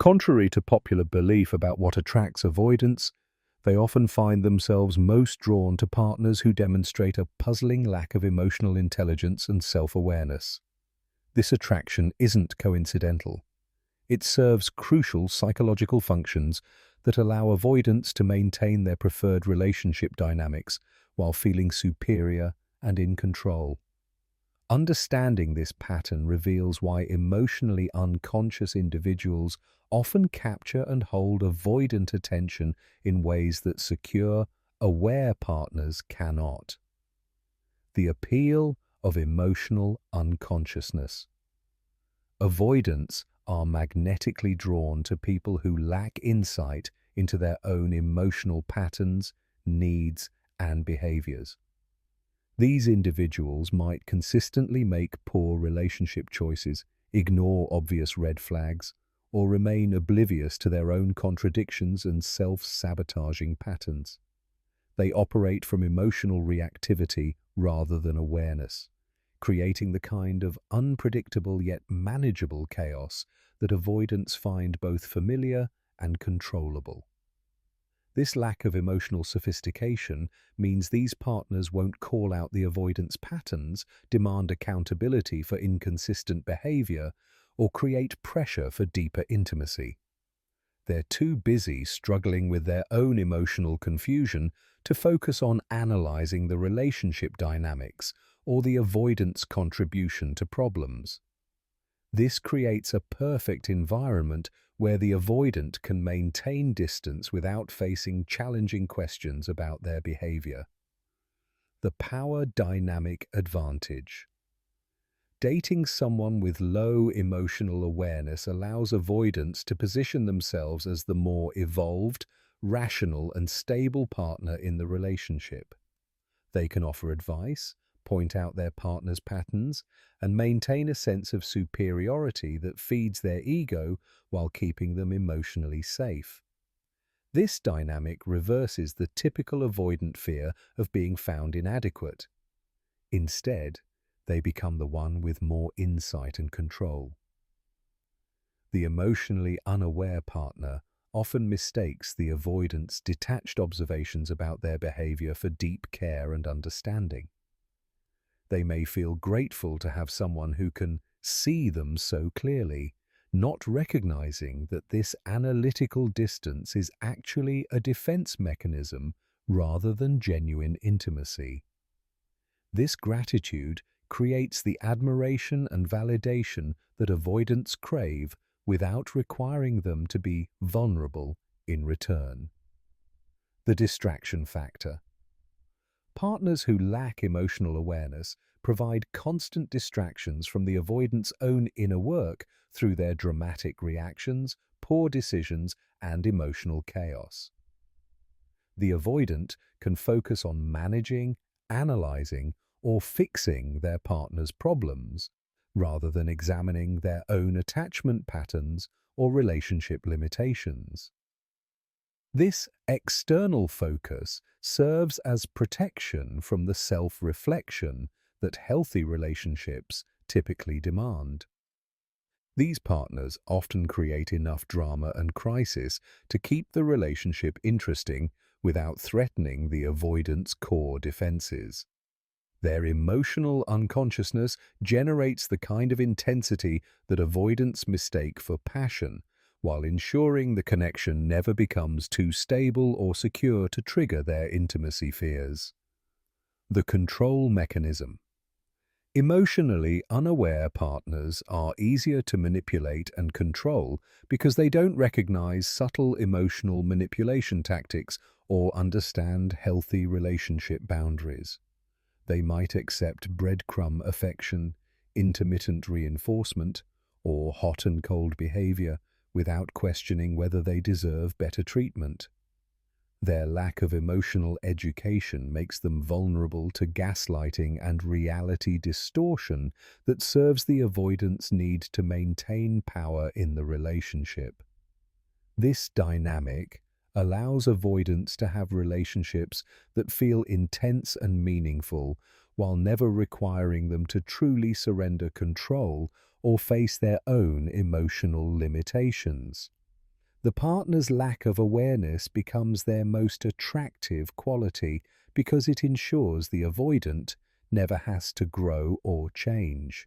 Contrary to popular belief about what attracts avoidants, they often find themselves most drawn to partners who demonstrate a puzzling lack of emotional intelligence and self-awareness. This attraction isn't coincidental. It serves crucial psychological functions that allow avoidants to maintain their preferred relationship dynamics while feeling superior and in control. Understanding this pattern reveals why emotionally unconscious individuals often capture and hold avoidant attention in ways that secure, aware partners cannot. The appeal of emotional unconsciousness. Avoidants are magnetically drawn to people who lack insight into their own emotional patterns, needs, and behaviors. These individuals might consistently make poor relationship choices, ignore obvious red flags, or remain oblivious to their own contradictions and self-sabotaging patterns. They operate from emotional reactivity rather than awareness, creating the kind of unpredictable yet manageable chaos that avoidants find both familiar and controllable. This lack of emotional sophistication means these partners won't call out the avoidance patterns, demand accountability for inconsistent behavior, or create pressure for deeper intimacy. They're too busy struggling with their own emotional confusion to focus on analyzing the relationship dynamics or the avoidance contribution to problems. This creates a perfect environment where the avoidant can maintain distance without facing challenging questions about their behavior. The power dynamic advantage. Dating someone with low emotional awareness allows avoidants to position themselves as the more evolved, rational, and stable partner in the relationship. They can offer advice, point out their partner's patterns, and maintain a sense of superiority that feeds their ego while keeping them emotionally safe. This dynamic reverses the typical avoidant fear of being found inadequate. Instead, they become the one with more insight and control. The emotionally unaware partner often mistakes the avoidant's detached observations about their behavior for deep care and understanding. They may feel grateful to have someone who can see them so clearly, not recognizing that this analytical distance is actually a defense mechanism rather than genuine intimacy. This gratitude creates the admiration and validation that avoidants crave without requiring them to be vulnerable in return. The distraction factor. Partners who lack emotional awareness provide constant distractions from the avoidant's own inner work through their dramatic reactions, poor decisions, and emotional chaos. The avoidant can focus on managing, analyzing, or fixing their partner's problems, rather than examining their own attachment patterns or relationship limitations. This external focus serves as protection from the self-reflection that healthy relationships typically demand. These partners often create enough drama and crisis to keep the relationship interesting without threatening the avoidant's core defenses. Their emotional unconsciousness generates the kind of intensity that avoidants mistake for passion, while ensuring the connection never becomes too stable or secure to trigger their intimacy fears. The control mechanism. Emotionally unaware partners are easier to manipulate and control because they don't recognize subtle emotional manipulation tactics or understand healthy relationship boundaries. They might accept breadcrumb affection, intermittent reinforcement, or hot and cold behavior without questioning whether they deserve better treatment. Their lack of emotional education makes them vulnerable to gaslighting and reality distortion that serves the avoidant's need to maintain power in the relationship. This dynamic allows avoidants to have relationships that feel intense and meaningful, while never requiring them to truly surrender control or face their own emotional limitations. The partner's lack of awareness becomes their most attractive quality because it ensures the avoidant never has to grow or change.